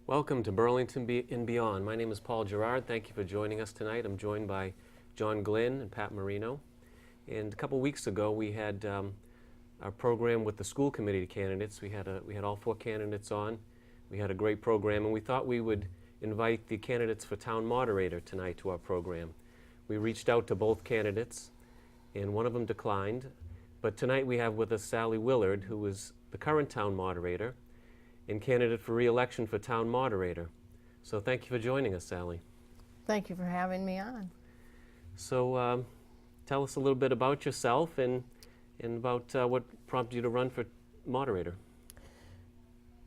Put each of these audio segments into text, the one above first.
Welcome to Burlington Beyond. My name is Paul Gerard. Thank you for joining us tonight. I'm joined by John Glynn and Pat Marino. And a couple weeks ago, we had our program with the school committee candidates. We had all 4 candidates on. We had a great program, and we thought we would invite the candidates for Town Moderator tonight to our program. We reached out to both candidates, and one of them declined. But tonight we have with us Sally Willard, who is the current Town Moderator and candidate for re-election for Town Moderator. So thank you for joining us, Sally. Thank you for having me on. So tell us a little bit about yourself and about what prompted you to run for moderator.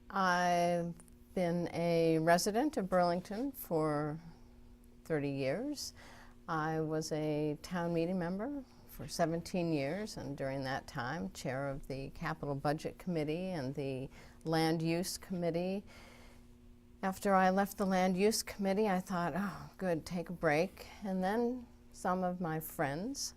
I've been a resident of Burlington for 30 years. I was a town meeting member for 17 years, and during that time, chair of the Capital Budget Committee and the Land Use Committee. After I left the Land Use Committee, I thought, oh, good, take a break. And then some of my friends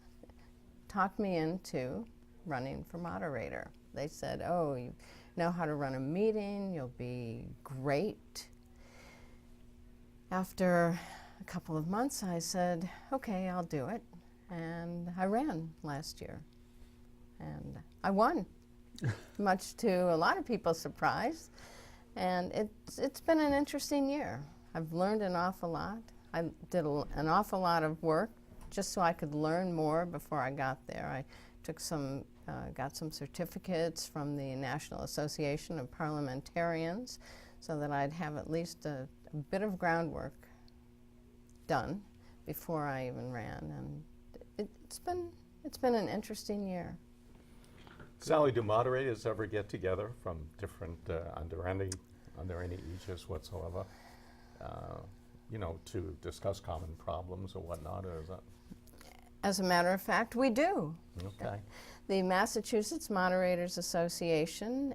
talked me into running for moderator. They said, oh, you know how to run a meeting, you'll be great. After a couple of months, I said, okay, I'll do it. And I ran last year. And I won, much to a lot of people's surprise. And it's been an interesting year. I've learned an awful lot. I did an awful lot of work just so I could learn more before I got there. I took got some certificates from the National Association of Parliamentarians so that I'd have at least a bit of groundwork done before I even ran. And it's been an interesting year. Sally, do moderators ever get together from different, under any aegis whatsoever, to discuss common problems or whatnot, or is that? As a matter of fact, we do. Okay. The Massachusetts Moderators Association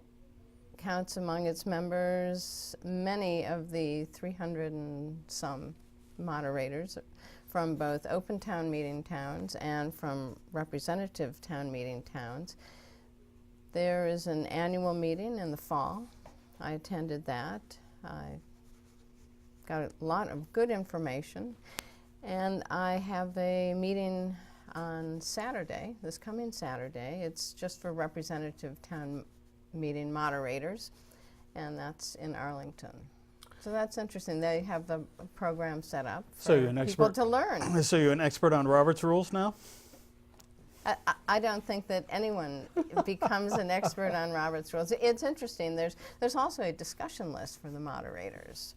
counts among its members many of the 300 and some moderators from both open town meeting towns and from representative town meeting towns. There is an annual meeting in the fall. I attended that. I got a lot of good information. And I have a meeting on Saturday, this coming Saturday. It's just for representative town meeting moderators, and that's in Arlington. So that's interesting. They have the program set up for people to learn. So you're an expert on Robert's rules now? I don't think that anyone becomes an expert on Robert's rules. It's interesting. There's also a discussion list for the moderators.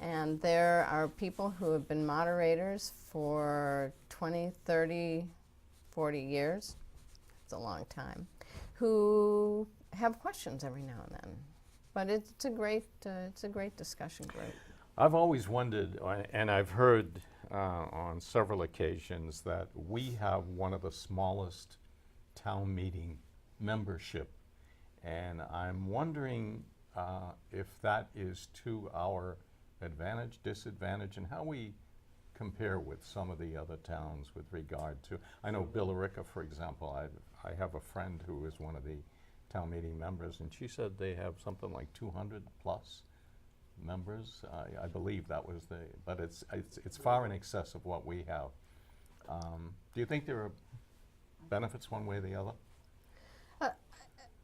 And there are people who have been moderators for 20, 30, 40 years. It's a long time. Who have questions every now and then. But it's a great discussion group. I've always wondered, and I've heard on several occasions, that we have one of the smallest town meeting membership. And I'm wondering if that is to our advantage, disadvantage, and how we compare with some of the other towns with regard to, I know Billerica, for example, I have a friend who is one of the town meeting members, and she said they have something like 200 plus members. I believe that was but it's far in excess of what we have. Do you think there are benefits one way or the other?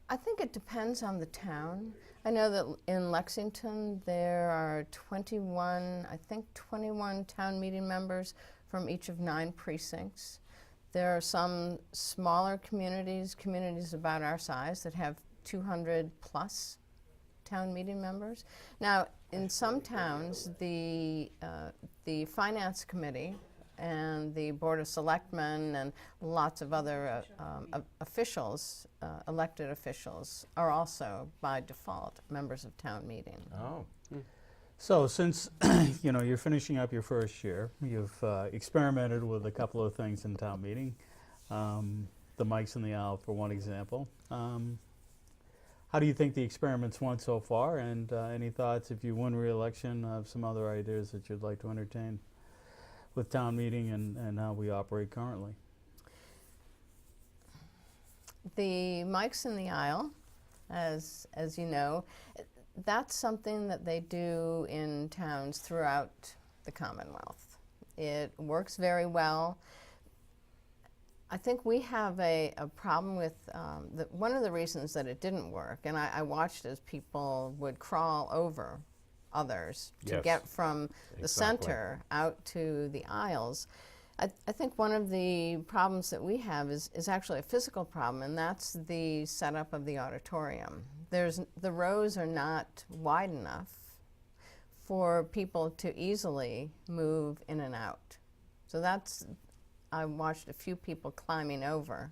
I think it depends on the town. I know that in Lexington there are 21 town meeting members from each of 9 precincts. There are some smaller communities about our size, that have 200 plus town meeting members. Now, in some towns, the Finance Committee and the Board of Selectmen and lots of other officials, elected officials, are also by default members of town meeting. Oh. So since you're finishing up your first year, you've experimented with a couple of things in town meeting, the mics and the owl for one example. How do you think the experiments went so far, and any thoughts, if you win re-election, of some other ideas that you'd like to entertain with town meeting and how we operate currently? The mics in the aisle, as you know, that's something that they do in towns throughout the Commonwealth. It works very well. I think we have a problem with one of the reasons that it didn't work, and I watched as people would crawl over others to Yes. get from the Exactly. center out to the aisles. I think one of the problems that we have is actually a physical problem, and that's the setup of the auditorium. The rows are not wide enough for people to easily move in and out. So I watched a few people climbing over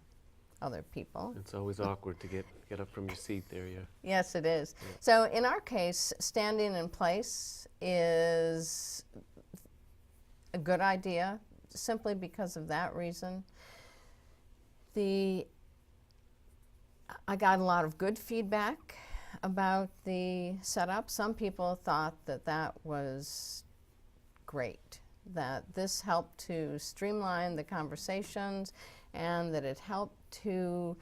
other people. It's always awkward to get up from your seat there, yeah. Yes, it is. So in our case, standing in place is a good idea, simply because of that reason. I got a lot of good feedback about the setup. Some people thought that was great, that this helped to streamline the conversations and that it helped to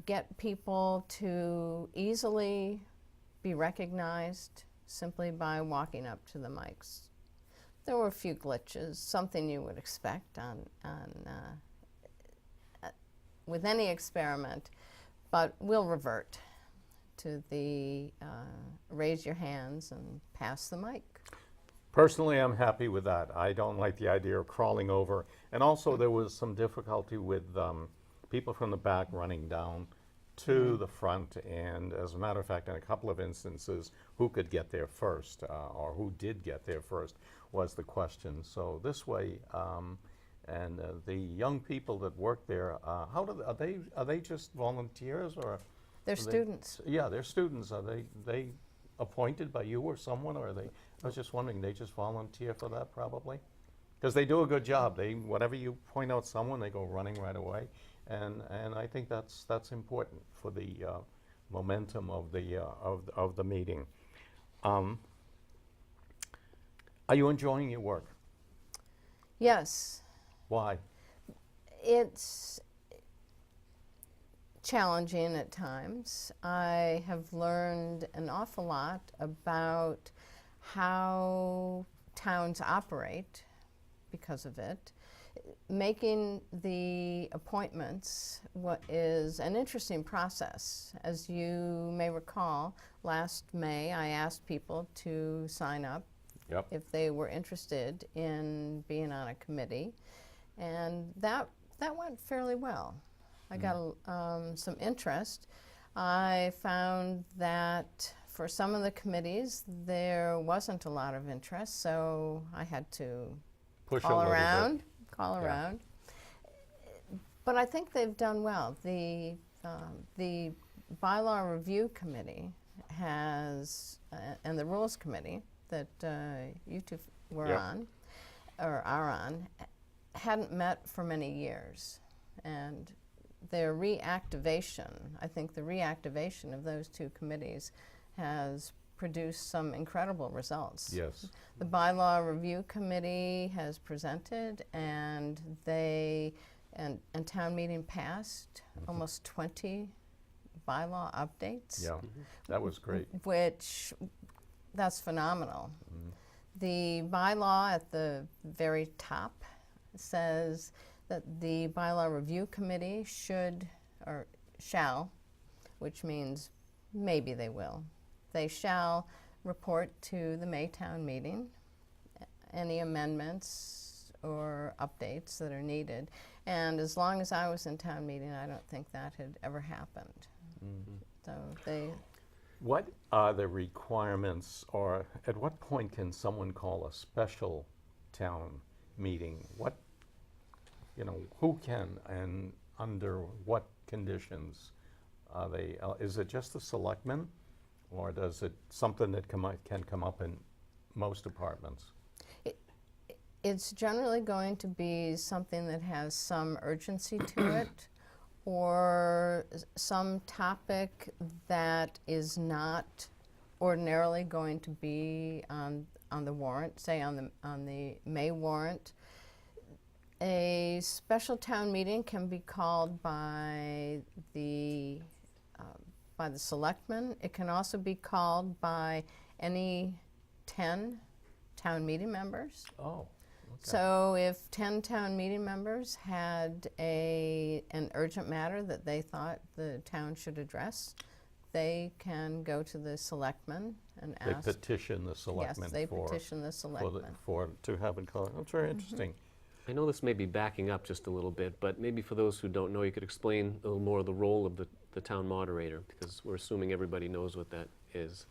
get people to easily be recognized simply by walking up to the mics. There were a few glitches, something you would expect with any experiment, but we'll revert to the raise your hands and pass the mic. Personally, I'm happy with that. I don't like the idea of crawling over. And also, there was some difficulty with people from the back running down to the front. And as a matter of fact, in a couple of instances, who could get there first or who did get there first was the question. So this way, and the young people that work there, are they just volunteers or? They're students. Yeah, they're students. Are they appointed by you or someone, or are they? I was just wondering, they just volunteer for that probably? Because they do a good job. Whatever you point out someone, they go running right away. And I think that's important for the momentum of the meeting. Are you enjoying your work? Yes, Why? it's challenging at times. I have learned an awful lot about how towns operate because of it. Making the appointments is an interesting process. As you may recall, last May I asked people to sign up Yep. if they were interested in being on a committee, and that went fairly well. I got some interest. I found that for some of the committees there wasn't a lot of interest, so I had to Push call a little around. Yeah. But I think they've done well. The bylaw review committee has, and the rules committee that you two were Yep. on, or are on, hadn't met for many years. And their reactivation, I think the reactivation of those two committees has produced some incredible results. Yes. The bylaw review committee has presented, and town meeting passed almost 20 bylaw updates, Yeah. That was great. which that's phenomenal. The bylaw at the very top says that the bylaw review committee should or shall, which means maybe they will, they shall report to the May town meeting any amendments or updates that are needed. And as long as I was in town meeting, I don't think that had ever happened. So What are the requirements, or at what point can someone call a special town meeting? Who can and under what conditions are they? Is it just the selectmen, or does it something that can come up in most departments? it's generally going to be something that has some urgency to it, or some topic that is not ordinarily going to be on the warrant, say on the May warrant. A special town meeting can be called by the by the selectmen. It can also be called by any 10 town meeting members. Oh, okay. So if 10 town meeting members had an urgent matter that they thought the town should address, they can go to the selectmen and They ask. petition the selectmen Yes, they for, petition the selectmen. to have it called. That's very interesting. I know this may be backing up just a little bit, but maybe for those who don't know, you could explain a little more of the role of the town moderator, because we're assuming everybody knows what that is.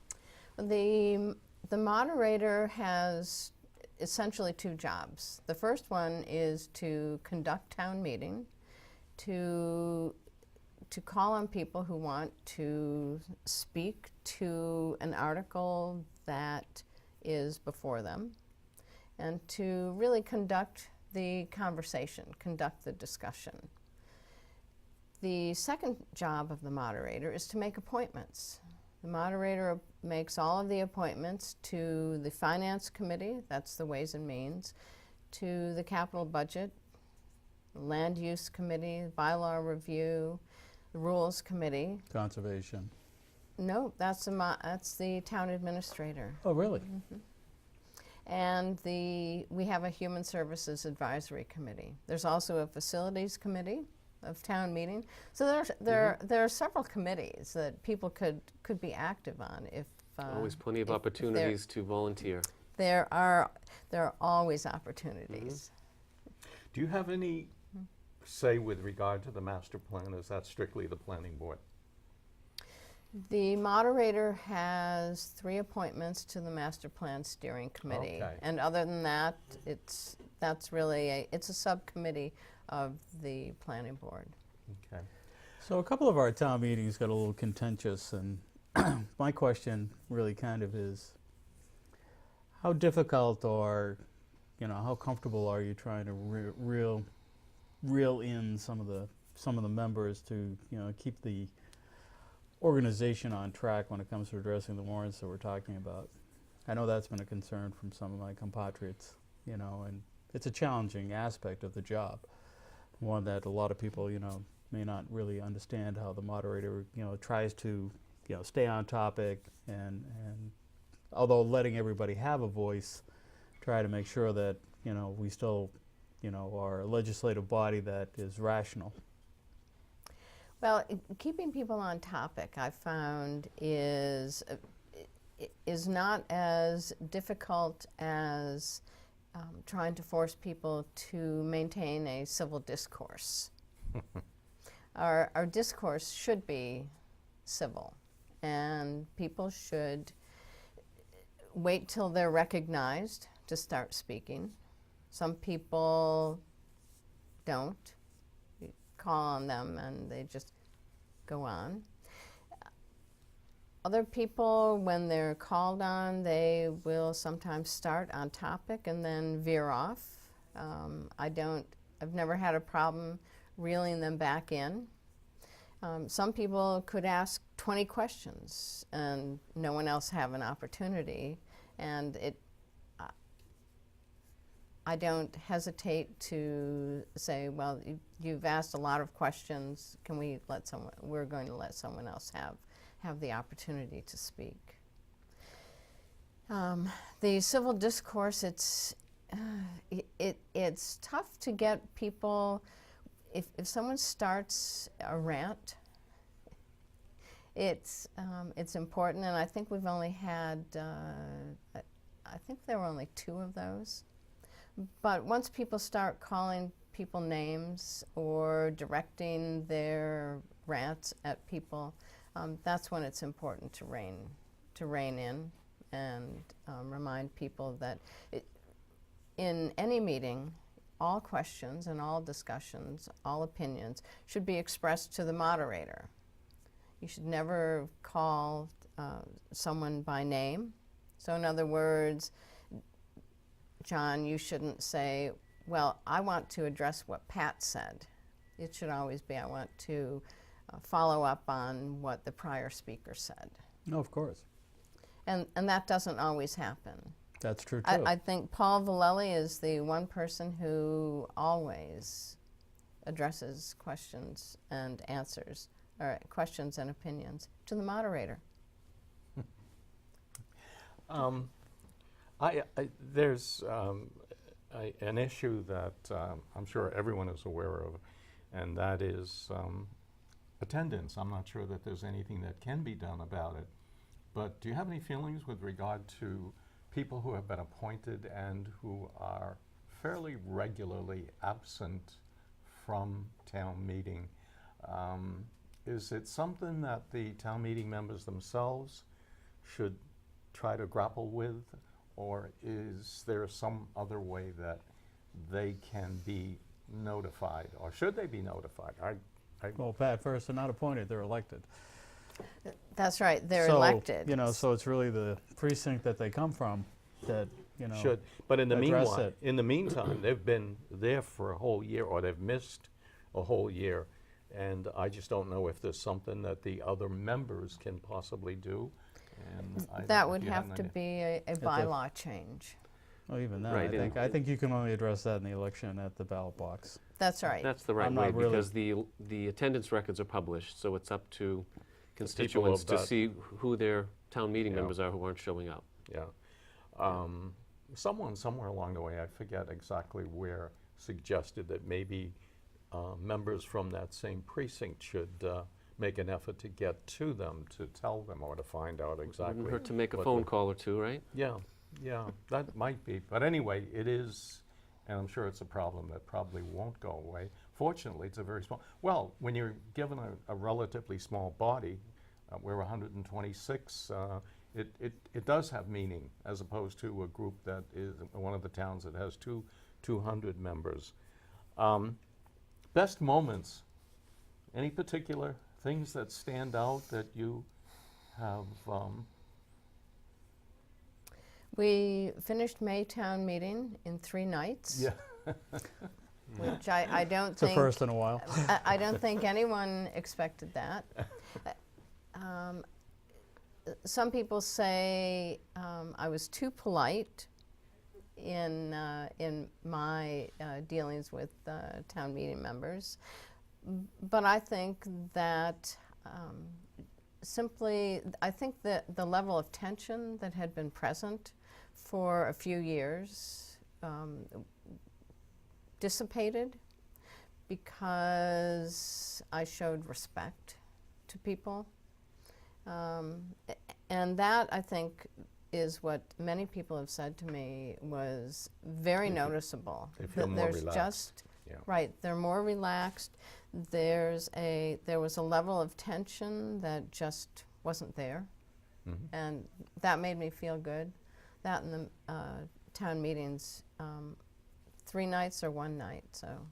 The moderator has essentially two jobs. The first one is to conduct town meeting, to call on people who want to speak to an article that is before them, and to really conduct the conversation, conduct the discussion. The second job of the moderator is to make appointments. The moderator makes all of the appointments to the Finance Committee, that's the Ways and Means, to the Capital Budget, Land Use Committee, Bylaw Review, the Rules Committee. Conservation. No, that's the Town Administrator. Oh, really? And we have a Human Services Advisory Committee. There's also a Facilities Committee of town meeting. So there are several committees that people could be active on if Always plenty of if opportunities to volunteer. there are always opportunities. Do you have any say with regard to the master plan? Is that strictly the planning board? The moderator has 3 appointments to the Master Plan Steering Committee. Okay. And other than that, it's a subcommittee of the planning board. Okay. So a couple of our town meetings got a little contentious, and my question really kind of is, how difficult or, how comfortable are you trying to reel in some of the members to, keep the organization on track when it comes to addressing the warrants that we're talking about? I know that's been a concern from some of my compatriots, and it's a challenging aspect of the job, one that a lot of people, may not really understand how the moderator, tries to, stay on topic and although letting everybody have a voice, try to make sure that, we still, are a legislative body that is rational. Well, keeping people on topic, I found, is not as difficult as trying to force people to maintain a civil discourse. Our discourse should be civil, and people should wait till they're recognized to start speaking. Some people don't. You call on them and they just go on. Other people, when they're called on, they will sometimes start on topic and then veer off. I've never had a problem reeling them back in. Some people could ask 20 questions and no one else have an opportunity, and I don't hesitate to say, well, you've asked a lot of questions. Can we we're going to let someone else have the opportunity to speak. The civil discourse, it's tough to get people. If someone starts a rant, it's important, and I think we've only had, I think there were only 2 of those. But once people start calling people names or directing their rants at people, that's when it's important to rein in and remind people that in any meeting, all questions and all discussions, all opinions should be expressed to the moderator. You should never call someone by name. So in other words, John, you shouldn't say, well, I want to address what Pat said. It should always be, I want to follow up on what the prior speaker said. No, of course. And that doesn't always happen. That's true, too. I think Paul Vallely is the one person who always addresses questions and answers All right, questions and opinions to the moderator. There's an issue that I'm sure everyone is aware of, and that is attendance. I'm not sure that there's anything that can be done about it. But do you have any feelings with regard to people who have been appointed and who are fairly regularly absent from town meeting? Is it something that the town meeting members themselves should try to grapple with, or is there some other way that they can be notified, or should they be notified? Well, Pat, first, they're not appointed, they're elected. That's right, they're So, elected. You know, so it's really the precinct that they come from that, you know. Should, but in the address meanwhile, it. in the meantime, they've been there for a whole year, or they've missed a whole year, and I just don't know if there's something that the other members can possibly do. And That would have to be a bylaw change. Well, even that, Right, and- I think you can only address that in the election at the ballot box. That's right. That's the right I'm way, not really- because the attendance records are published, so it's up to constituents to that- see who their town meeting Yeah. members are who aren't showing up. Yeah. Someone somewhere along the way, I forget exactly where, suggested that maybe members from that same precinct should make an effort to get to them, to tell them, or to find out exactly. Wouldn't hurt to make a what phone the- call or two, right? Yeah, that might be. But anyway, it is, and I'm sure it's a problem that probably won't go away. Fortunately, it's a very small, well, when you're given a relatively small body, we're 126, it does have meaning, as opposed to a group that is one of the towns that has 200 members. Best moments, any particular things that stand out that you have? We finished Maytown meeting in 3 nights. Yeah. Which I don't It's a think. first in a while. I don't think anyone expected that. Some people say I was too polite in my dealings with town meeting members, but I think that I think that the level of tension that had been present for a few years dissipated because I showed respect to people. And that, I think, is what many people have said to me was very noticeable. They feel That more there's relaxed. just, Yeah. right, they're more relaxed. There was a level of tension that just wasn't there. Mhm. And that made me feel good. That and the town meetings, 3 nights or 1 night, so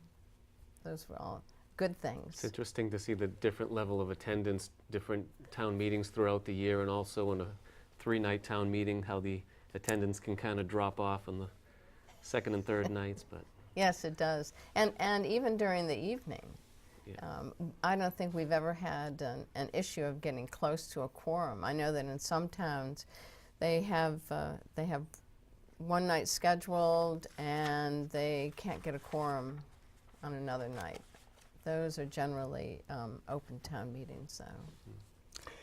those were all good things. It's interesting to see the different level of attendance, different town meetings throughout the year, and also in a 3-night town meeting, how the attendance can kind of drop off on the second and third nights, but Yes, it does. And even during the evening. yeah. I don't think we've ever had an issue of getting close to a quorum. I know that in some towns they have 1 night scheduled and they can't get a quorum on another night. Those are generally open town meetings, so.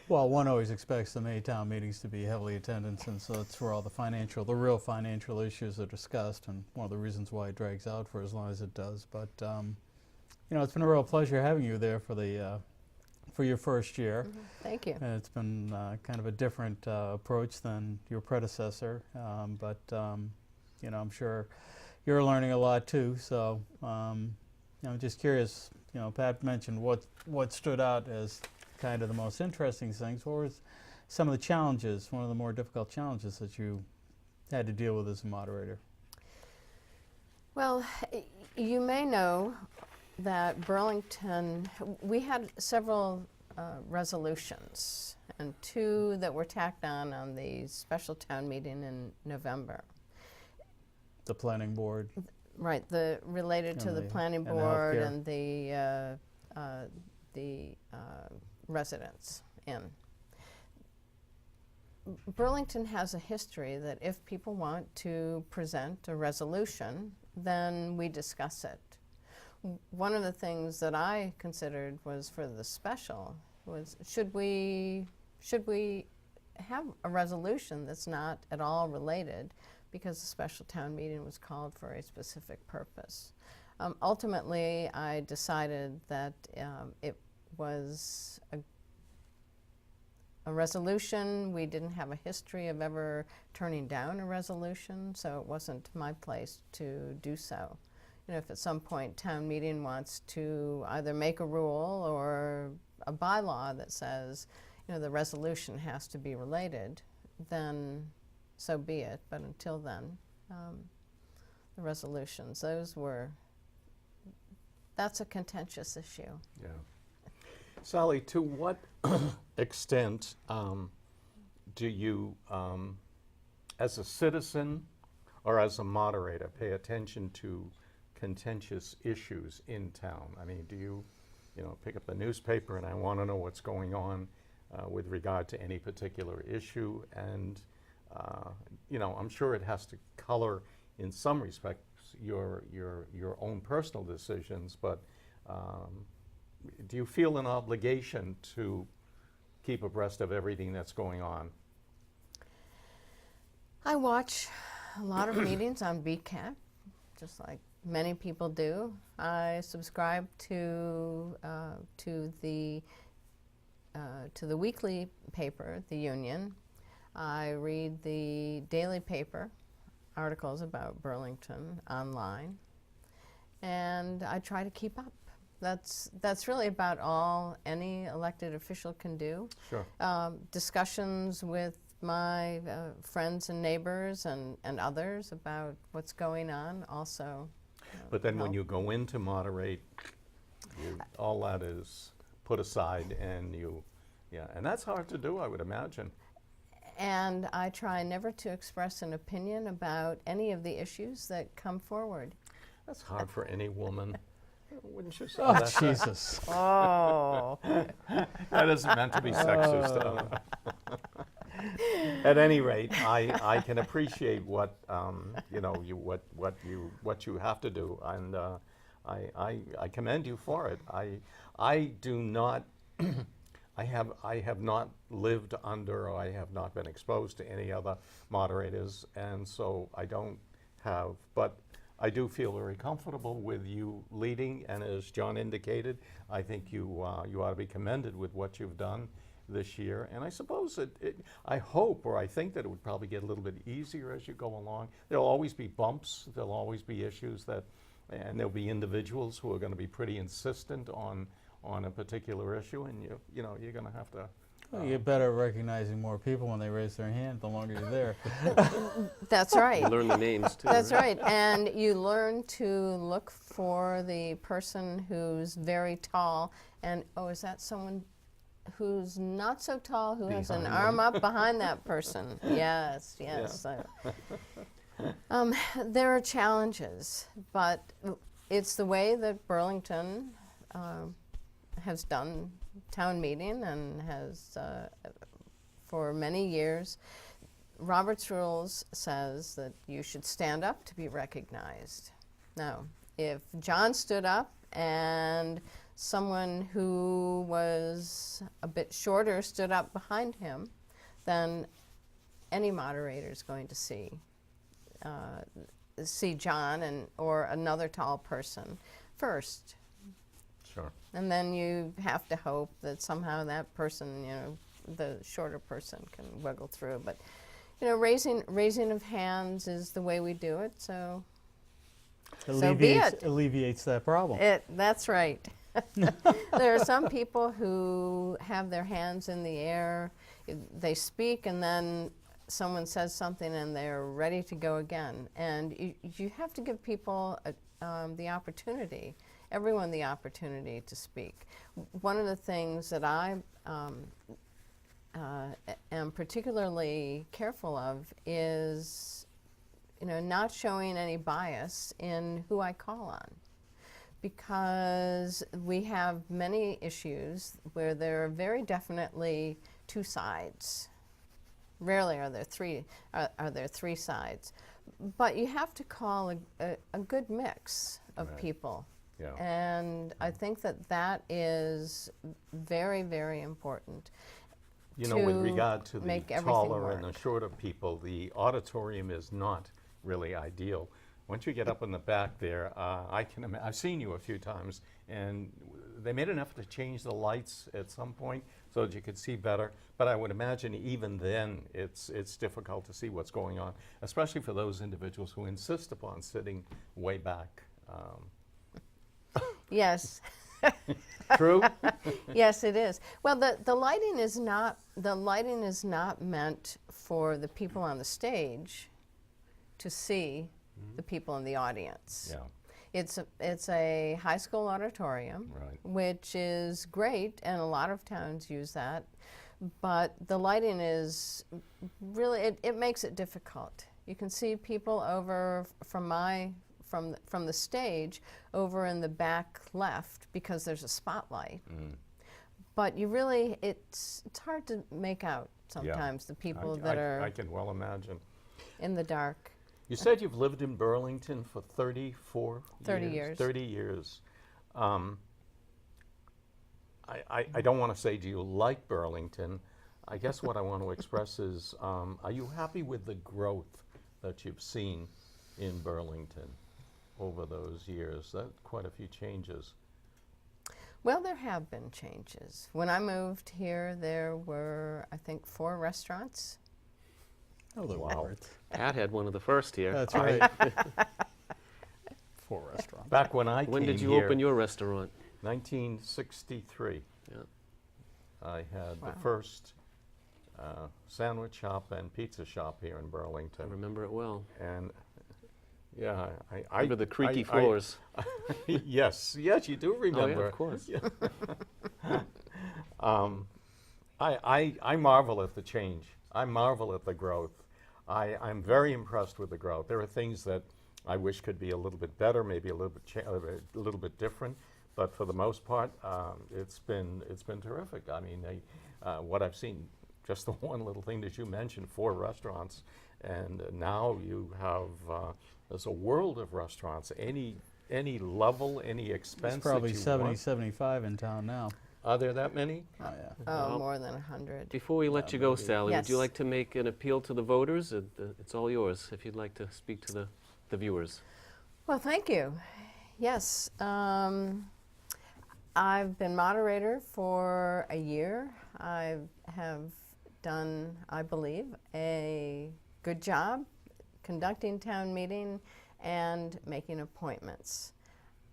Well, one always expects the Maytown meetings to be heavily attended, since that's where all the real financial issues are discussed, and one of the reasons why it drags out for as long as it does. But you know, it's been a real pleasure having you there for your first year. Thank you. And it's been kind of a different approach than your predecessor, but you know, I'm sure you're learning a lot too. So you know, I'm just curious. You know, Pat mentioned what stood out as kind of the most interesting things. What were some of the challenges, one of the more difficult challenges that you had to deal with as a moderator? Well, you may know that Burlington, we had several resolutions, and 2 that were tacked on the special town meeting in November. The planning board. Right, related to And the the- planning and the board healthcare. and the residents in. Burlington has a history that if people want to present a resolution, then we discuss it. One of the things that I considered was for the special was should we have a resolution that's not at all related because the special town meeting was called for a specific purpose. Ultimately, I decided that it was a resolution. We didn't have a history of ever turning down a resolution, so it wasn't my place to do so. You know, if at some point town meeting wants to either make a rule or a bylaw that says, you know, the resolution has to be related, then so be it. But until then, the resolutions, that's a contentious issue. Yeah. Sally, to what extent do you, as a citizen or as a moderator, pay attention to contentious issues in town? I mean, do you pick up the newspaper and I want to know what's going on with regard to any particular issue? And, I'm sure it has to color in some respects your own personal decisions, but do you feel an obligation to keep abreast of everything that's going on? I watch a lot of meetings on BCAT, just like many people do. I subscribe to the weekly paper, The Union. I read the daily paper, articles about Burlington online, and I try to keep up. That's really about all any elected official can do. Sure. Discussions with my friends and neighbors and others about what's going on also. But then when help. you go in to moderate, all that is put aside and and that's hard to do, I would imagine. And I try never to express an opinion about any of the issues that come forward. That's hard for any woman. Wouldn't you say Oh, that? Jesus. Oh. That isn't meant to be sexist. At any rate, I can appreciate what what you have to do, and I commend you for it. I do not. I have not lived under, or I have not been exposed to any other moderators, and so I don't have. But I do feel very comfortable with you leading, and as John indicated, I think you ought to be commended with what you've done this year. And I suppose I hope, or I think that it would probably get a little bit easier as you go along. There'll always be bumps. There'll always be issues and there'll be individuals who are going to be pretty insistent on a particular issue, and you're going to have to. Well, you get better at recognizing more people when they raise their hand the longer you're there. That's right. You learn the names too. That's right. And you learn to look for the person who's very tall. And, is that someone who's not so tall, who has an arm up behind that person? Yes. Yeah. There are challenges, but it's the way that Burlington has done town meeting and has for many years. Robert's Rules says that you should stand up to be recognized. Now, if John stood up and someone who was a bit shorter stood up behind him, then any moderator is going to see John or another tall person first. Sure. And then you have to hope that somehow that person, the shorter person, can wiggle through. But, raising of hands is the way we do it, so be it. Alleviates that problem. That's right. There are some people who have their hands in the air. They speak, and then someone says something, and they're ready to go again. And you have to give people the opportunity. Everyone the opportunity to speak. One of the things that I am particularly careful of is, not showing any bias in who I call on, because we have many issues where there are very definitely two sides. Rarely are there three sides, but you have to call a good mix of people. Yeah. And I think that that is very, very important. You know, with to regard to the make everything taller and the work. shorter people, the auditorium is not really ideal. Once you get up in the back there, I've seen you a few times, and they made an effort to change the lights at some point so that you could see better. But I would imagine even then, it's difficult to see what's going on, especially for those individuals who insist upon sitting way back. Yes. True? Yes, it is. Well, the lighting is not meant for the people on the stage to see the people in the audience. Yeah, It's a high school auditorium, right. which is great, and a lot of towns use that. But the lighting is really it makes it difficult. You can see people over from the stage over in the back left because there's a spotlight. But you really it's hard to make out sometimes the people that I are can well imagine. in the dark. You said you've lived in Burlington for 34 30 years. 30 years. I don't want to say, do you like Burlington? I guess what I want to express is, are you happy with the growth that you've seen in Burlington over those years? That's quite a few changes. Well, there have been changes. When I moved here, there were, I think, 4 restaurants. Oh, there Wow. weren't. Pat had one of the first here. That's right. 4 restaurants. Back when I When came did you here, open your restaurant? 1963, Yeah. I had Wow. the first sandwich shop and pizza shop here in I Burlington. remember it well. And yeah, I Remember the creaky I- floors. yes, you do Oh, yeah, remember. of course. I marvel at the change. I marvel at the growth. I'm very impressed with the growth. There are things that I wish could be a little bit better, maybe a little bit different, but for the most part, it's been terrific. I mean, what I've seen, just the one little thing that you mentioned, 4 restaurants, and now you have there's a world of restaurants. Any level, any expense. It's probably that you 70, want. 75 in town now. Are there that many? Oh, yeah. Oh, Well, more than 100. Before we let you go, maybe. Sally, would you Yes. like to make an appeal to the voters? It's all yours, if you'd like to speak to the viewers. Well, thank you. Yes, I've been moderator for a year. I have done, I believe, a good job conducting town meeting and making appointments.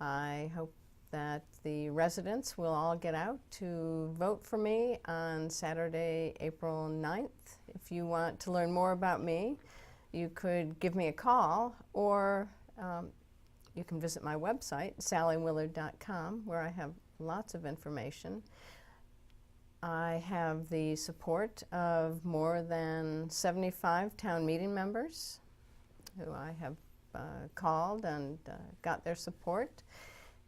I hope that the residents will all get out to vote for me on Saturday, April 9th. If you want to learn more about me, you could give me a call, or you can visit my website, sallywillard.com, where I have lots of information. I have the support of more than 75 town meeting members who I have called and got their support.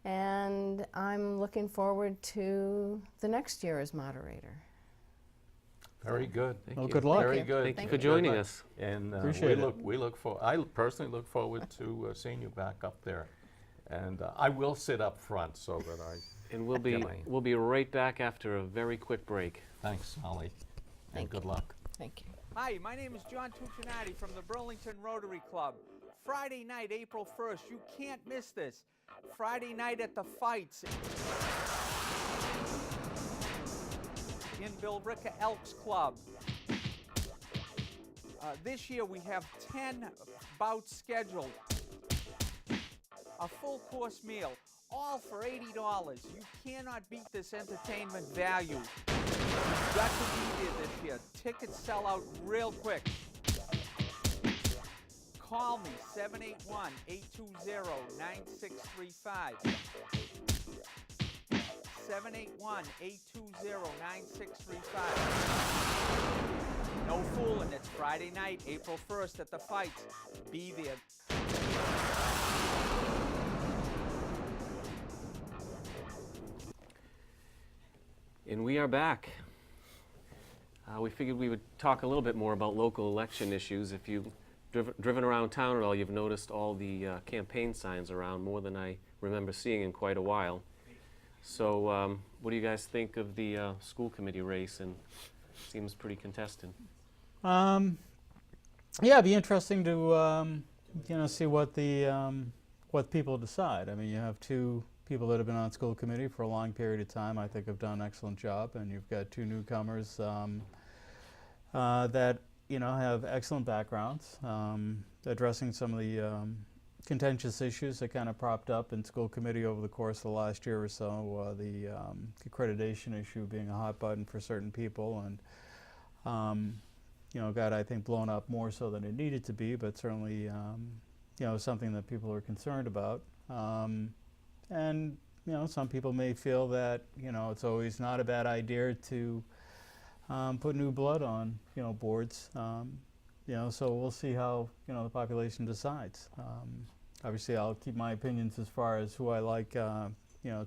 And I'm looking forward to the next year as moderator. Very good. Thank Well, you. good luck. Very you. good. Thank you Thank for you. joining Good luck. us. And Appreciate it. I personally look forward to seeing you back up there. And I will sit up front so that I. And we'll Definitely. be right back after a very quick break. Thanks, Sally. And Thank good you. luck. Thank you. Hi, my name is John Tuccinati from the Burlington Rotary Club. Friday night, April 1st, you can't miss this. Friday night at the Fights in Billerica Elks Club. This year we have 10 bouts scheduled. A full course meal, all for $80. You cannot beat this entertainment value. You've got to be there this year. Tickets sell out real quick. Call me, 781-820-9635. 781-820-9635. No fooling, it's Friday night, April 1st at the Fights. Be there. And we are back. We figured we would talk a little bit more about local election issues. If you've driven around town at all, you've noticed all the campaign signs around more than I remember seeing in quite a while. So what do you guys think of the school committee race? And seems pretty contested. Yeah, it'd be interesting to see what the what people decide. I mean, you have two people that have been on school committee for a long period of time. I think have done an excellent job, and you've got two newcomers that have excellent backgrounds, addressing some of the contentious issues that kind of propped up in school committee over the course of the last year or so. The accreditation issue being a hot button for certain people, and got, I think, blown up more so than it needed to be, but certainly, something that people are concerned about. And, some people may feel that, it's always not a bad idea to put new blood on, boards. So we'll see how, the population decides. Obviously, I'll keep my opinions as far as who I like, to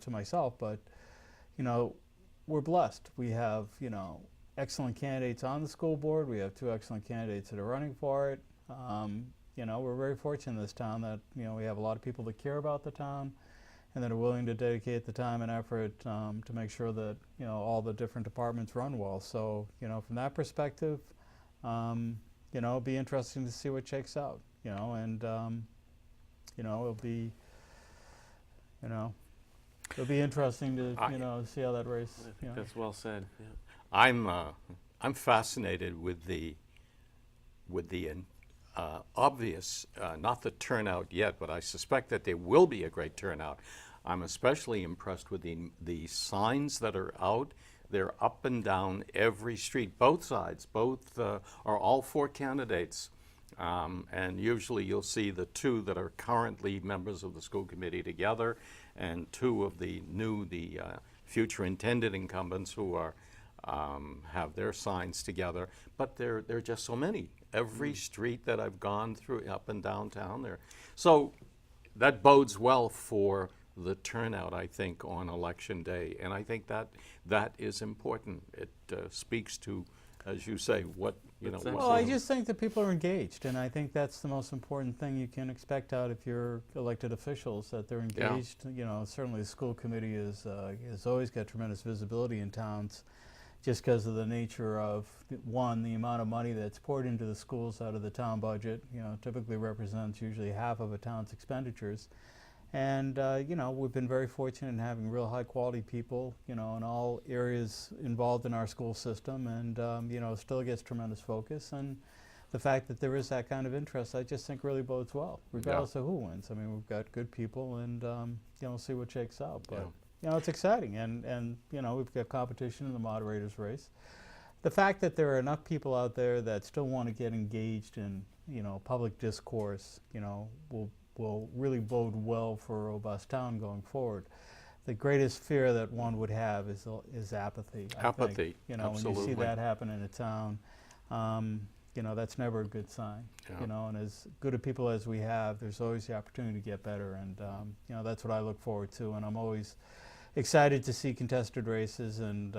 myself, but, we're blessed. We have, excellent candidates on the school board. We have two excellent candidates that are running for it. We're very fortunate in this town that, we have a lot of people that care about the town and that are willing to dedicate the time and effort to make sure that, all the different departments run well. So, from that perspective, it'll be interesting to see what shakes out, and, it'll be, it'll be interesting to, see how that race, I think that's well said. Yeah. I'm fascinated with the obvious, not the turnout yet, but I suspect that there will be a great turnout. I'm especially impressed with the signs that are out. They're up and down every street, both sides. Both are all four candidates, and usually you'll see the two that are currently members of the school committee together, and two of the future intended incumbents who are have their signs together, but there are just so many. Every street that I've gone through up and downtown there. So that bodes well for the turnout, I think, on election day. And I think that is important. It speaks to, as you say, what, Well, I just think that people are engaged, and I think that's the most important thing you can expect out of your elected officials, that they're engaged. Yeah. Certainly the school committee has always got tremendous visibility in towns, just because of the nature of, one, the amount of money that's poured into the schools out of the town budget, typically represents usually half of a town's expenditures. And, we've been very fortunate in having real high quality people, in all areas involved in our school system, and, still gets tremendous focus. And the fact that there is that kind of interest, I just think really bodes well, regardless of who wins. I mean, we've got good people, and, we'll see what shakes out. But, it's exciting, and we've got competition in the moderator's race. The fact that there are enough people out there that still want to get engaged in, public discourse, will really bode well for a robust town going forward. The greatest fear that one would have is apathy. Apathy, I think. absolutely. When you see that happen in a town, that's never a good sign. Yeah. And as good a people as we have, there's always the opportunity to get better, and that's what I look forward to. And I'm always excited to see contested races, and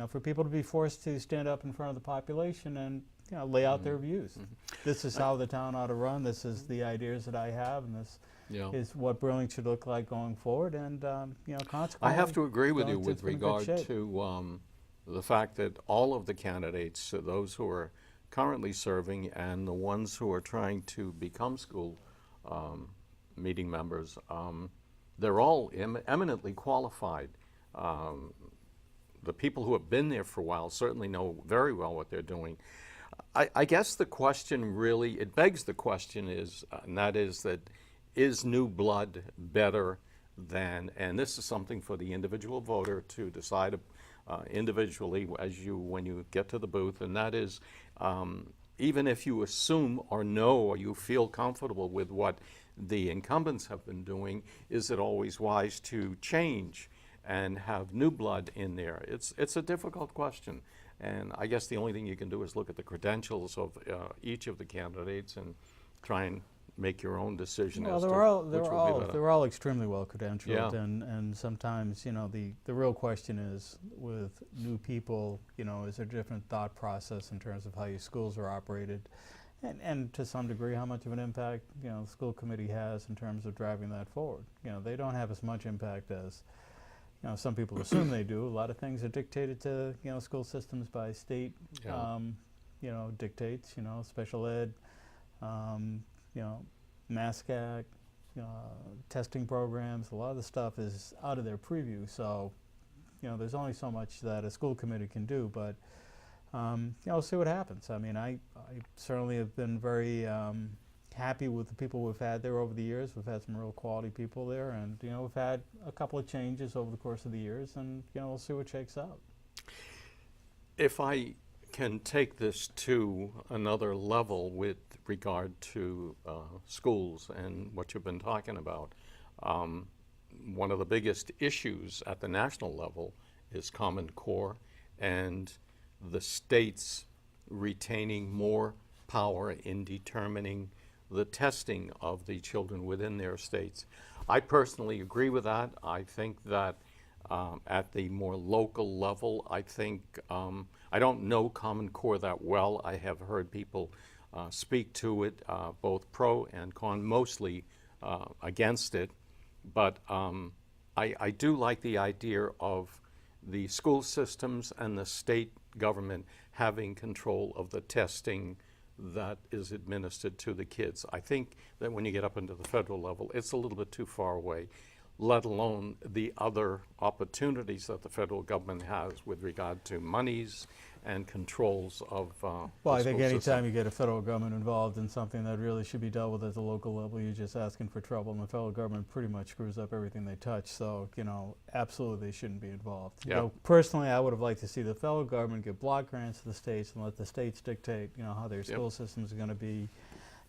for people to be forced to stand up in front of the population and lay out their views. This is how the town ought to run. This is the ideas that I have, and this is what Burlington should look like going forward. And consequently, I have to agree with you Burlington's with in good regard shape. to the fact that all of the candidates, those who are currently serving and the ones who are trying to become school meeting members, they're all eminently qualified. The people who have been there for a while certainly know very well what they're doing. I guess the question really, it begs the question is, and that is new blood better than, and this is something for the individual voter to decide individually when you get to the booth, and that is, even if you assume or know or you feel comfortable with what the incumbents have been doing, is it always wise to change and have new blood in there? It's a difficult question, and I guess the only thing you can do is look at the credentials of each of the candidates and try and make your own decision as to which will be better. They're all extremely well credentialed, Yeah. and sometimes the real question is, with new people, is there a different thought process in terms of how your schools are operated, And to some degree, how much of an impact, the school committee has in terms of driving that forward. They don't have as much impact as, some people assume they do. A lot of things are dictated to, school systems by state, Yeah. Dictates, special ed, MASCAC, testing programs. A lot of the stuff is out of their preview. So, there's only so much that a school committee can do, but we'll see what happens. I mean, I certainly have been very happy with the people we've had there over the years. We've had some real quality people there, and we've had a couple of changes over the course of the years, and we'll see what shakes out. If I can take this to another level with regard to schools and what you've been talking about, one of the biggest issues at the national level is Common Core and the states retaining more power in determining the testing of the children within their states. I personally agree with that. I think that at the more local level, I don't know Common Core that well. I have heard people speak to it, both pro and con, mostly against it. But I do like the idea of the school systems and the state government having control of the testing that is administered to the kids. I think that when you get up into the federal level, it's a little bit too far away, let alone the other opportunities that the federal government has with regard to monies and controls of Well, the I think school anytime system. you get a federal government involved in something that really should be dealt with at the local level, you're just asking for trouble, and the federal government pretty much screws up everything they touch. So, absolutely they shouldn't be involved. Yeah. Personally, I would have liked to see the federal government give block grants to the states and let the states dictate, how their school systems are going to be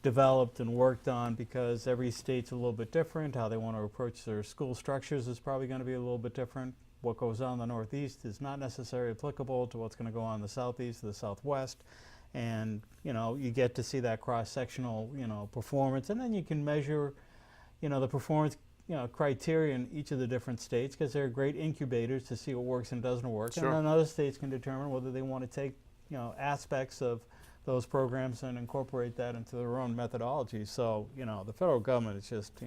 developed and worked on, because every state's a little bit different. How they want to approach their school structures is probably going to be a little bit different. What goes on in the Northeast is not necessarily applicable to what's going to go on in the Southeast or the Southwest. And, you get to see that cross-sectional, performance. And then you can measure, the performance, criteria in each of the different states, because they're great incubators to see what works and doesn't work. Sure. And then other states can determine whether they want to take, aspects of those programs and incorporate that into their own methodology. So, the federal government is just,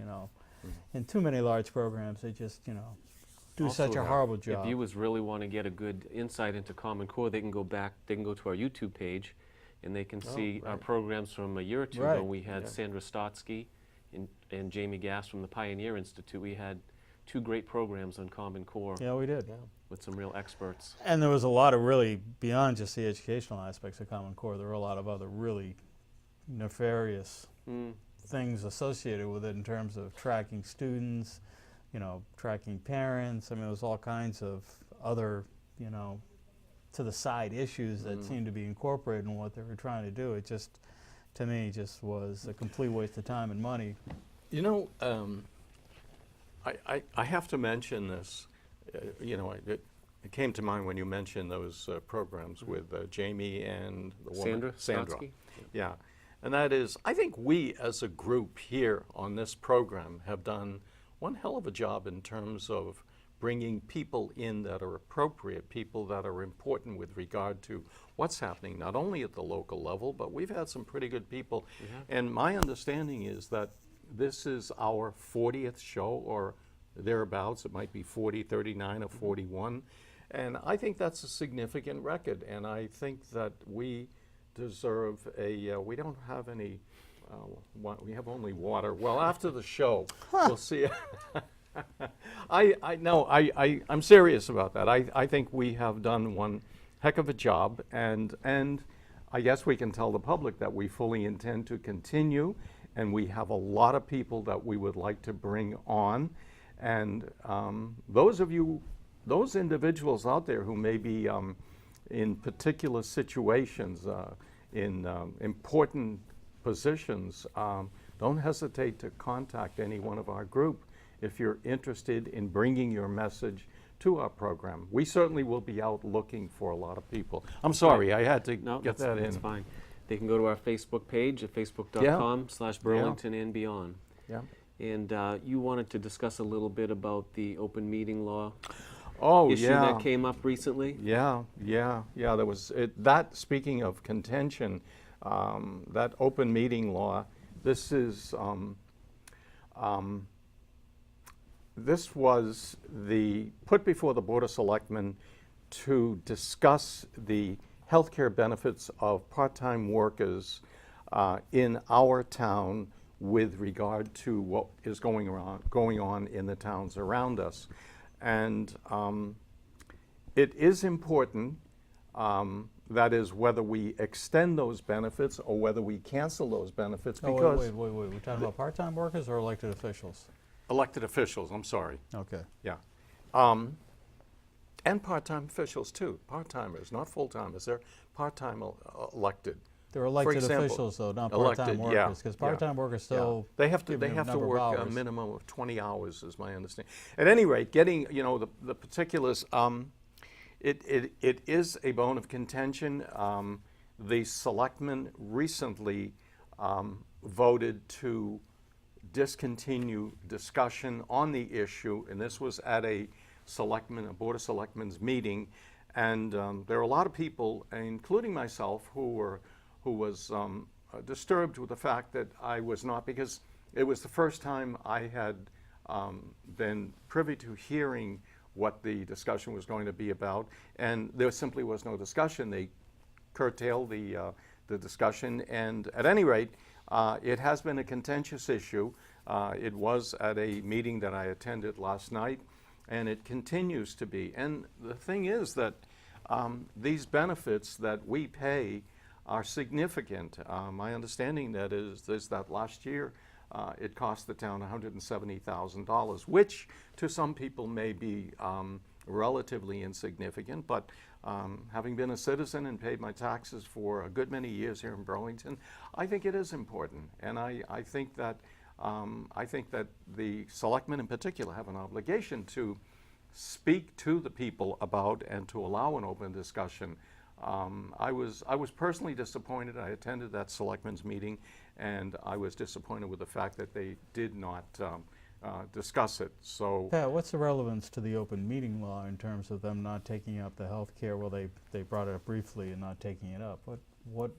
in too many large programs, they just, do Also, such a horrible job. If viewers really want to get a good insight into Common Core, they can go to our YouTube page, and they can see our right. programs from a year or two Right. ago. We had Yeah. Sandra Stotsky and Jamie Gass from the Pioneer Institute. We had two great programs on Common Core Yeah, we did. with some real experts. And there was a lot of really, beyond just the educational aspects of Common Core, there were a lot of other really nefarious things associated with it in terms of tracking students, tracking parents. I mean, there was all kinds of other, to the side issues that seemed to be incorporated in what they were trying to do. It just, to me, just was a complete waste of time and money. I have to mention this. It came to mind when you mentioned those programs with Jamie and the woman. Sandra Stotsky? Yeah. And that is, I think we as a group here on this program have done one hell of a job in terms of bringing people in that are appropriate, people that are important with regard to what's happening, not only at the local level, but we've had some pretty good people. And my understanding is that this is our 40th show or thereabouts. It might be 40, 39, or 41. And I think that's a significant record. And I think that we deserve we don't have any, we have only water. Well, after the show, we'll see. I'm serious about that. I think we have done one heck of a job, and I guess we can tell the public that we fully intend to continue, and we have a lot of people that we would like to bring on. And those individuals out there who may be in particular situations, in important positions, don't hesitate to contact any one of our group if you're interested in bringing your message to our program. We certainly will be out looking for a lot of people. I'm sorry, I had to No, get that in. that's fine. They can go to our Facebook page at facebook.com/Burlington and Beyond. Yeah. And you wanted to discuss a little bit about the open meeting law Oh, issue yeah. that came up recently. Yeah. There was that. Speaking of contention, that open meeting law, this is, this was put before the Board of Selectmen to discuss the healthcare benefits of part-time workers in our town with regard to what is going on in the towns around us. And it is important, that is, whether we extend those benefits or whether we cancel those benefits, Oh, because wait. We're talking about part-time workers or elected officials? elected officials, I'm sorry, Okay. yeah. And part-time officials too, part-timers, not full-timers, they're part-time elected. They're elected example, officials, though, not elected, part-time yeah, workers, because yeah, part-time workers Yeah. still They have to, give you a number of work a hours. minimum of 20 hours, is my understanding. At any rate, getting, the particulars, it is a bone of contention. The selectmen recently voted to discontinue discussion on the issue, and this was at a Board of Selectmen's meeting, and there were a lot of people, including myself, who was disturbed with the fact that I was not, because it was the first time I had been privy to hearing what the discussion was going to be about, and there simply was no discussion. They curtailed the discussion, and at any rate, it has been a contentious issue. It was at a meeting that I attended last night, and it continues to be. And the thing is that these benefits that we pay are significant. My understanding that is that last year it cost the town $170,000, which to some people may be relatively insignificant, but having been a citizen and paid my taxes for a good many years here in Burlington, I think it is important. And I think that the selectmen in particular have an obligation to speak to the people about and to allow an open discussion. I was personally disappointed. I attended that selectmen's meeting, and I was disappointed with the fact that they did not discuss it. So, Pat, what's the relevance to the open meeting law in terms of them not taking up the health care? Well, they brought it up briefly and not taking it up. What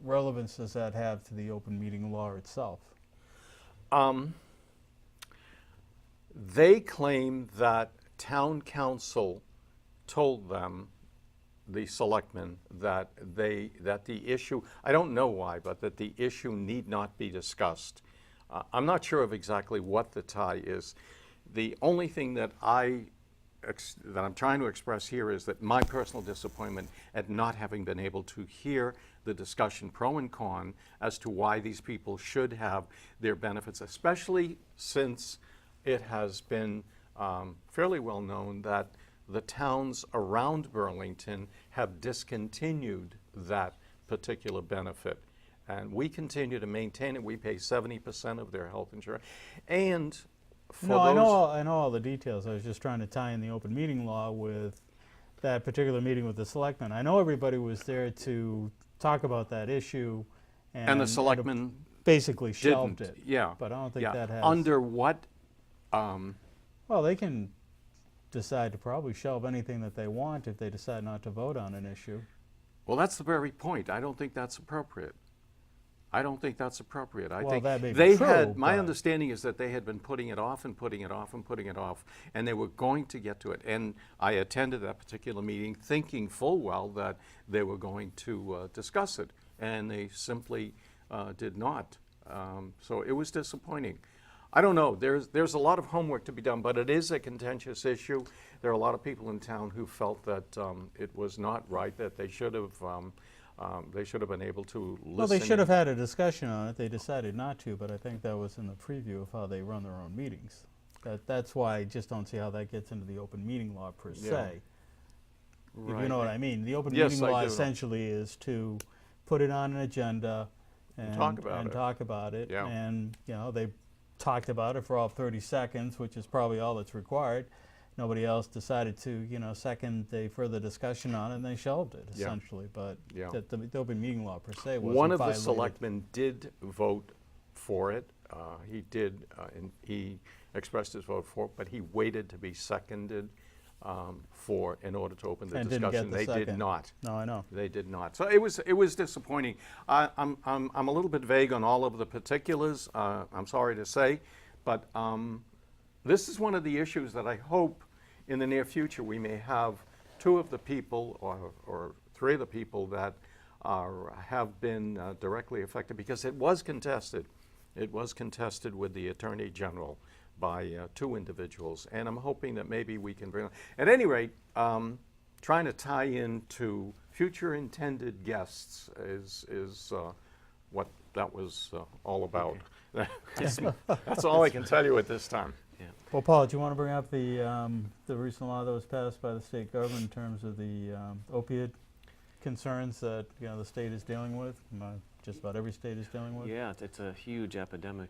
relevance does that have to the open meeting law itself? they claim that town council told them, the selectmen, that the issue, I don't know why, but that the issue need not be discussed. I'm not sure of exactly what the tie is. The only thing that I'm trying to express here is that my personal disappointment at not having been able to hear the discussion pro and con as to why these people should have their benefits, especially since it has been fairly well known that the towns around Burlington have discontinued that particular benefit. And we continue to maintain it. We pay 70% of their health insurance. And for No, those... I know all the details. I was just trying to tie in the open meeting law with that particular meeting with the selectmen. I know everybody was there to talk about that issue. And the selectmen basically shelved didn't. it. Yeah. But I don't think yeah. that has... Under what... Well, they can decide to probably shelve anything that they want if they decide not to vote on an issue. Well, that's the very point. I don't think that's appropriate. I don't think that's appropriate. I Well, think that may be they true, had, my but- understanding is that they had been putting it off and putting it off and putting it off, and they were going to get to it. And I attended that particular meeting thinking full well that they were going to discuss it, and they simply did not. So it was disappointing. I don't know, there's a lot of homework to be done, but it is a contentious issue. There are a lot of people in town who felt that it was not right, that they should have been able to listen. Well, they should have had a discussion on it. They decided not to, but I think that was in the preview of how they run their own meetings. That's why I just don't see how that gets into the open meeting law per se. If you know what I mean. The open Yes, meeting I law do. essentially is to put it on an agenda and talk about it. talk about it. Yeah. And, you know, they talked about it for all 30 seconds, which is probably all that's required. Nobody else decided to, you know, second a further discussion on it, and they shelved it, Yeah. essentially. But Yeah. the open meeting law per se wasn't One of the violated. selectmen did vote for it. He did, and he expressed his vote for it, but he waited to be seconded in order to open the And didn't discussion. get the They did second. not. No, I know. They did not. So it was disappointing. I'm a little bit vague on all of the particulars. I'm sorry to say, but this is one of the issues that I hope in the near future we may have two of the people or three of the people that have been directly affected, because it was contested. It was contested with the Attorney General by two individuals, and I'm hoping that maybe we can bring. At any rate, trying to tie into future intended guests is what that was all about. That's all I can tell you at this time. Well, Paul, do you want to bring up the recent law that was passed by the state government in terms of the opiate concerns that the state is dealing with? Just about every state is dealing with. Yeah, it's a huge epidemic.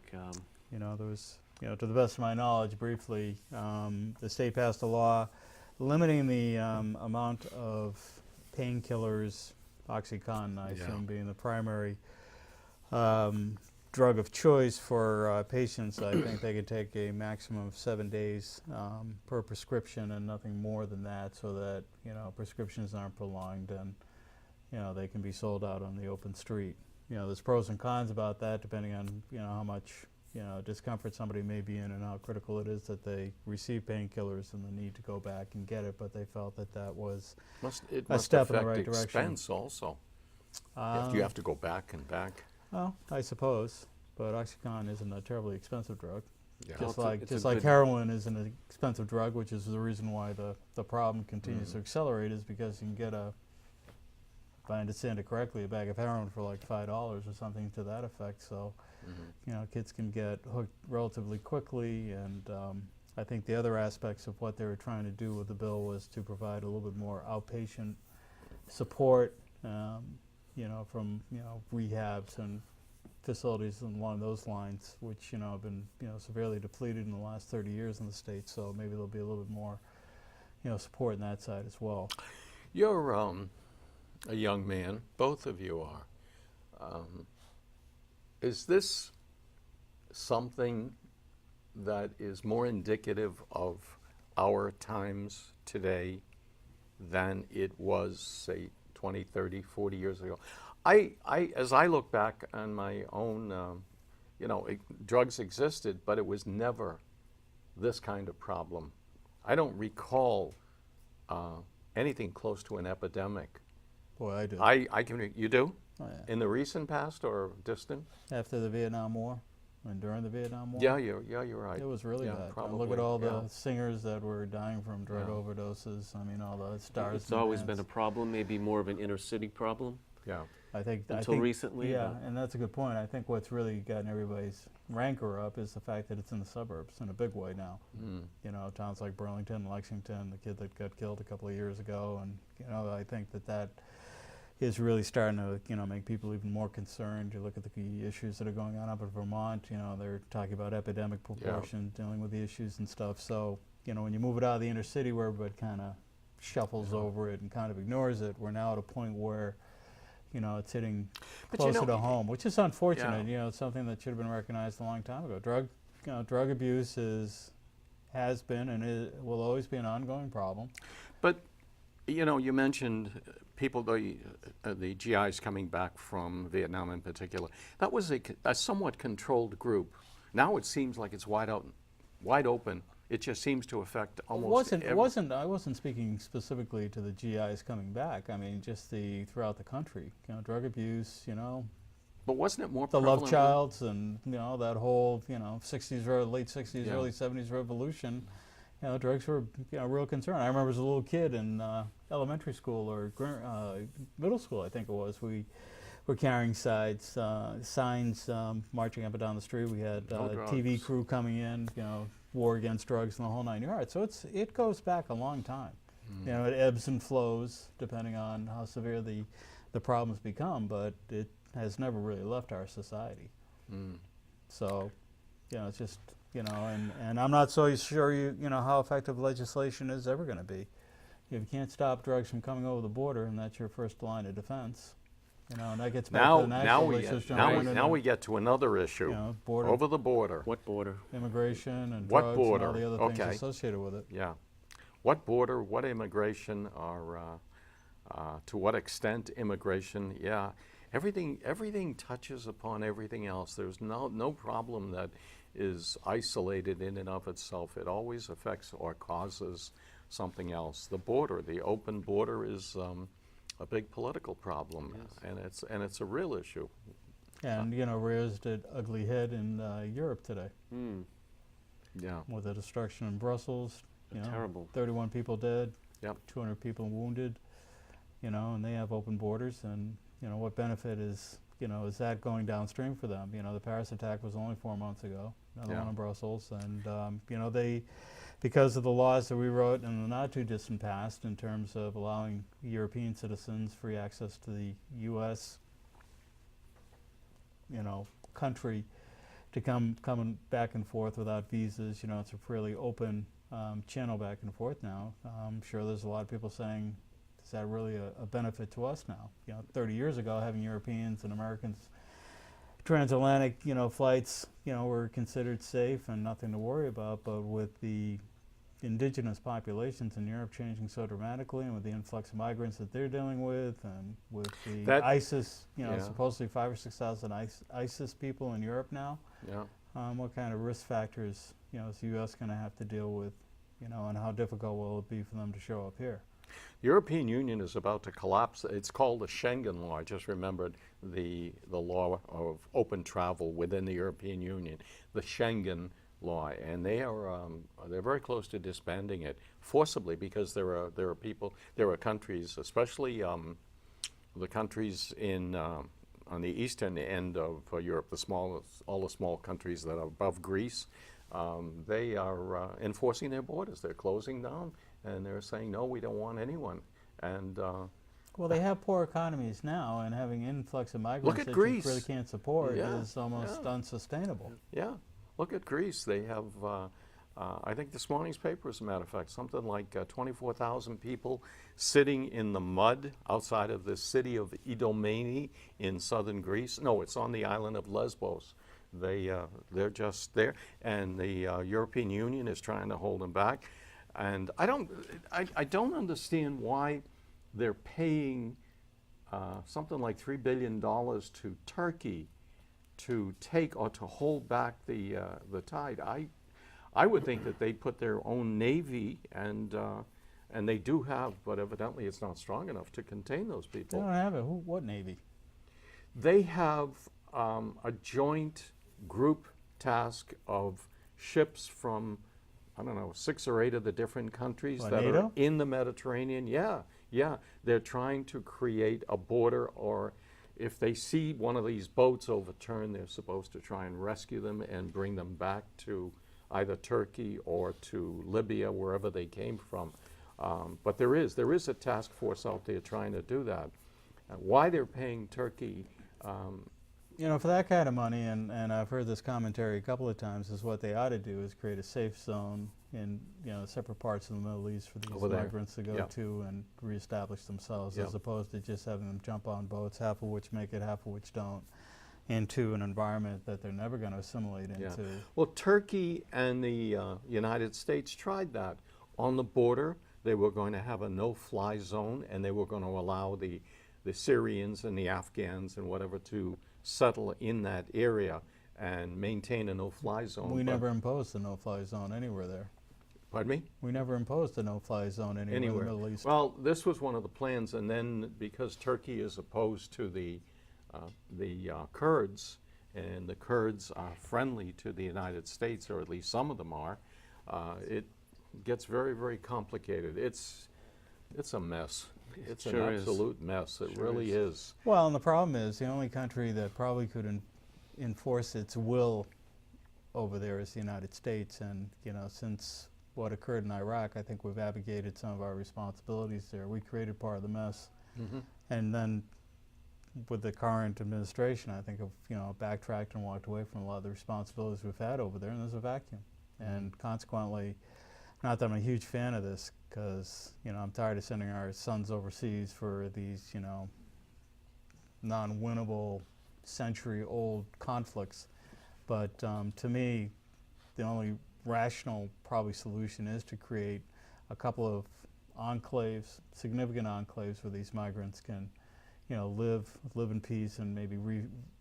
There was, to the best of my knowledge, briefly, the state passed a law limiting the amount of painkillers, OxyContin, I assume, being the primary drug of choice for patients. I think they could take a maximum of 7 days per prescription and nothing more than that, so that prescriptions aren't prolonged and they can be sold out on the open street. There's pros and cons about that, depending on how much discomfort somebody may be in and how critical it is that they receive painkillers and the need to go back and get it. But they felt that was a step in the right direction. Expense also. If you have to go back and back. Well, I suppose, but OxyContin isn't a terribly expensive drug. Yeah. Just Well, it's like a good- heroin isn't an expensive drug, which is the reason why the problem continues to accelerate, is because you can get if I understand it correctly, a bag of heroin for like $5 or something to that effect. So, kids can get hooked relatively quickly, and I think the other aspects of what they were trying to do with the bill was to provide a little bit more outpatient support, from rehabs and facilities along those lines, which have been severely depleted in the last 30 years in the state. So maybe there'll be a little bit more support on that side as well. You're a young man, both of you are. Is this something that is more indicative of our times today than it was, say, 20, 30, 40 years ago? As I look back on my own, drugs existed, but it was never this kind of problem. I don't recall anything close to an epidemic. Boy, I do. I can. You do? Oh, yeah. In the recent past or distant? After the Vietnam War and during the Vietnam War? Yeah, you're right. It was really Yeah, bad. probably, Look at all the yeah. singers that were dying from drug overdoses. I mean, all the stars. It's always been a problem, maybe more of an inner city problem Yeah. I think until recently. Yeah, but- and that's a good point. I think what's really gotten everybody's rancor up is the fact that it's in the suburbs in a big way now. Towns like Burlington, Lexington, the kid that got killed a couple of years ago, and I think that is really starting to make people even more concerned. You look at the issues that are going on up in Vermont. They're talking about epidemic proportion, dealing with the issues and stuff. So when you move it out of the inner city, where everybody kind of shuffles over it and kind of ignores it, we're now at a point where it's hitting But closer to home, which is unfortunate. Yeah. It's something that should have been recognized a long time ago. Drug abuse has been and will always be an ongoing problem. But you mentioned people, the GIs coming back from Vietnam in particular. That was a somewhat controlled group. Now it seems like it's wide open. It just seems to affect almost. I wasn't speaking specifically to the GIs coming back. I mean, just throughout the country. Drug abuse. But wasn't it more The prevalent? love childs and that whole 60s, late 60s, Yeah. early 70s revolution. Drugs were a real concern. I remember as a little kid in elementary school or middle school, I think it was, we were carrying signs marching up and down the street. We had No TV drugs. crew coming in, war against drugs and the whole 9 yards. So it goes back a long time. It ebbs and flows depending on how severe the problems become, but it has never really left our society. So, it's just, and I'm not so sure how effective legislation is ever going to be. If you can't stop drugs from coming over the border, and that's your first line of defense, and that gets back to the national legislation. Now we get to another issue. Border Over the border. What border? immigration and What drugs border? and all the other Okay. things associated with it. Yeah. what border, what immigration, or to what extent immigration, yeah. Everything touches upon everything else. There's no problem that is isolated in and of itself. It always affects or causes something else. The border, the open border, is a big political problem, and it's a real issue. And, rears its ugly head in Europe today Yeah. with the destruction in Brussels. Terrible. 31 people dead, Yep. 200 people wounded, and they have open borders. And, what benefit is that going downstream for them? The Paris attack was only 4 months ago, another one in Brussels. And, they, because of the laws that we wrote in the not too distant past in terms of allowing European citizens free access to the U.S., country to come back and forth without visas. It's a fairly open channel back and forth now. I'm sure there's a lot of people saying, is that really a benefit to us now? 30 years ago, having Europeans and Americans transatlantic, flights, were considered safe and nothing to worry about. But with the indigenous populations in Europe changing so dramatically, and with the influx of migrants that they're dealing with, and with the ISIS, supposedly 5,000 or 6,000 ISIS people in Europe now, what kind of risk factors, is the U.S. going to have to deal with, and how difficult will it be for them to show up here? The European Union is about to collapse. It's called the Schengen Law. I just remembered the law of open travel within the European Union, the Schengen Law, and they're very close to disbanding it forcibly, because there are countries, especially the countries on the eastern end of Europe, all the small countries that are above Greece. They are enforcing their borders. They're closing down, and they're saying, no, we don't want anyone. And well, they have poor economies now, and having influx of migrants that Greece. you really can't support is almost unsustainable. Yeah, look at Greece. They have, I think this morning's paper, as a matter of fact, something like 24,000 people sitting in the mud outside of the city of Idomeni in southern Greece. No, it's on the island of Lesbos. They're just there, and the European Union is trying to hold them back. And I don't understand why they're paying something like $3 billion to Turkey to take or to hold back the tide. I would think that they put their own navy, and they do have, but evidently it's not strong enough to contain those people. They don't have it. What navy? They have a joint group task of ships from, I don't know, 6 or 8 of the different countries that NATO? are in the Mediterranean. Yeah. They're trying to create a border, or if they see one of these boats overturned, they're supposed to try and rescue them and bring them back to either Turkey or to Libya, wherever they came from. But there is a task force out there trying to do that. Why they're paying Turkey, for that kind of money, and I've heard this commentary a couple of times, is what they ought to do is create a safe zone in separate parts of the Middle East for these migrants to go to and reestablish themselves, as opposed to just having them jump on boats, half of which make it, half of which don't, into an environment that they're never going to assimilate into. Well, Turkey and the United States tried that. On the border, they were going to have a no-fly zone, and they were going to allow the Syrians and the Afghans and whatever to settle in that area and maintain a no-fly zone. We never imposed a no-fly zone anywhere there. Pardon me? We never imposed a no-fly zone anywhere in the Middle East. Well, this was one of the plans, and then because Turkey is opposed to the Kurds, and the Kurds are friendly to the United States, or at least some of them are, it gets very, very complicated. It's a mess. It's an absolute mess. It really is. Well, and the problem is the only country that probably could enforce its will over there is the United States. And, since what occurred in Iraq, I think we've abdicated some of our responsibilities there. We created part of the mess. Mm-hmm. And then with the current administration, I think backtracked and walked away from a lot of the responsibilities we've had over there, and there's a vacuum. And consequently, not that I'm a huge fan of this, because I'm tired of sending our sons overseas for these non-winnable, century-old conflicts. But to me, the only rational probably solution is to create a couple of enclaves, significant enclaves where these migrants can, live in peace and maybe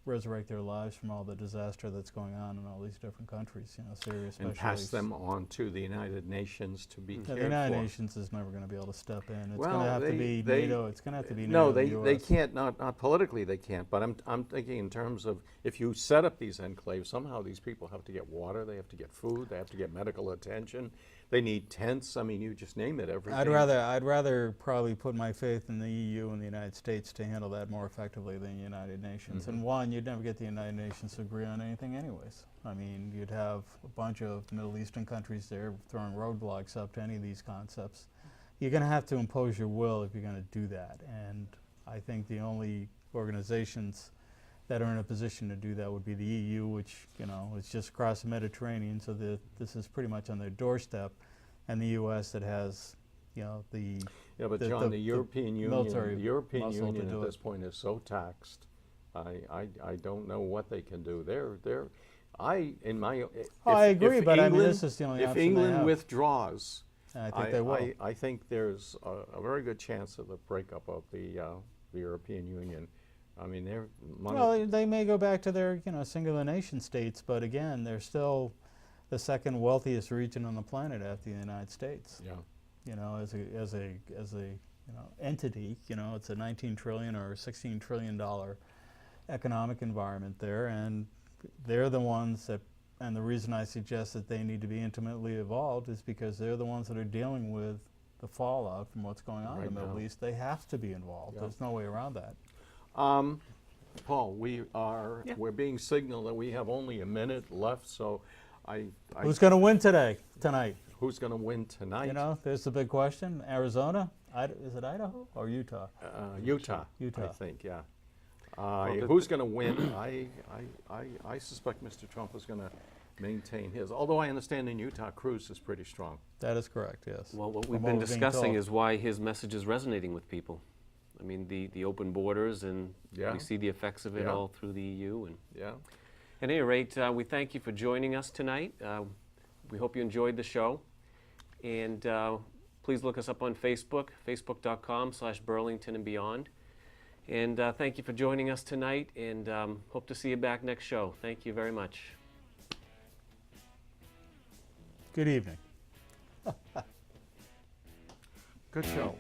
resurrect their lives from all the disaster that's going on in all these different countries, Syria especially. And pass them on to the United Nations to be cared for. The United Nations is never going to be able to step in. It's Well, going to have to they- be they- NATO. It's going to have to be No, NATO. and they US. can't, not politically they can't, but I'm thinking in terms of if you set up these enclaves, somehow these people have to get water, they have to get food, they have to get medical attention, they need tents, I mean, you just name it, everything. I'd rather probably put my faith in the EU and the United States to handle that more effectively than the United Nations. And one, you'd never get the United Nations to agree on anything anyways. I mean, you'd have a bunch of Middle Eastern countries there throwing roadblocks up to any of these concepts. You're going to have to impose your will if you're going to do that. And I think the only organizations that are in a position to do that would be the EU, which, is just across the Mediterranean, so that this is pretty much on their doorstep, and the US that has, the Yeah, but the- John, the the European military Union, the European muscle to Union do at it. this point is so taxed. I don't know what they can do. I agree, but I mean, this is the only If option they England have. withdraws, I think they will. I think there's a very good chance of the breakup of the European Union. I mean, they're Well, they may go back to their, singular nation states, but again, they're still the second wealthiest region on the planet after the United States. yeah. As a entity, it's a 19 trillion or 16 trillion dollar economic environment there, and they're the ones that. And the reason I suggest that they need to be intimately involved is because they're the ones that are dealing with the fallout from what's going on in Right the Middle now. Te. They have to be involved. Yeah. There's no way around that. Paul, we're being signaled that we have only a minute left, so Who's going to win tonight? who's going to win tonight? There's the big question. Arizona? Is it Idaho or Utah? Utah. Utah. I think, yeah. Who's going to win? I suspect Mr. Trump is going to maintain his. Although I understand in Utah, Cruz is pretty strong. That is correct, yes. Well, what From we've what been we're being discussing told. is why his message is resonating with people. I mean, the open borders, and Yeah. we see the effects of it Yeah. all through the EU. And Yeah. at any rate, we thank you for joining us tonight. We hope you enjoyed the show. And please look us up on Facebook, facebook.com/Burlington and Beyond. And thank you for joining us tonight, and hope to see you back next show. Thank you very much. Good evening. Good show.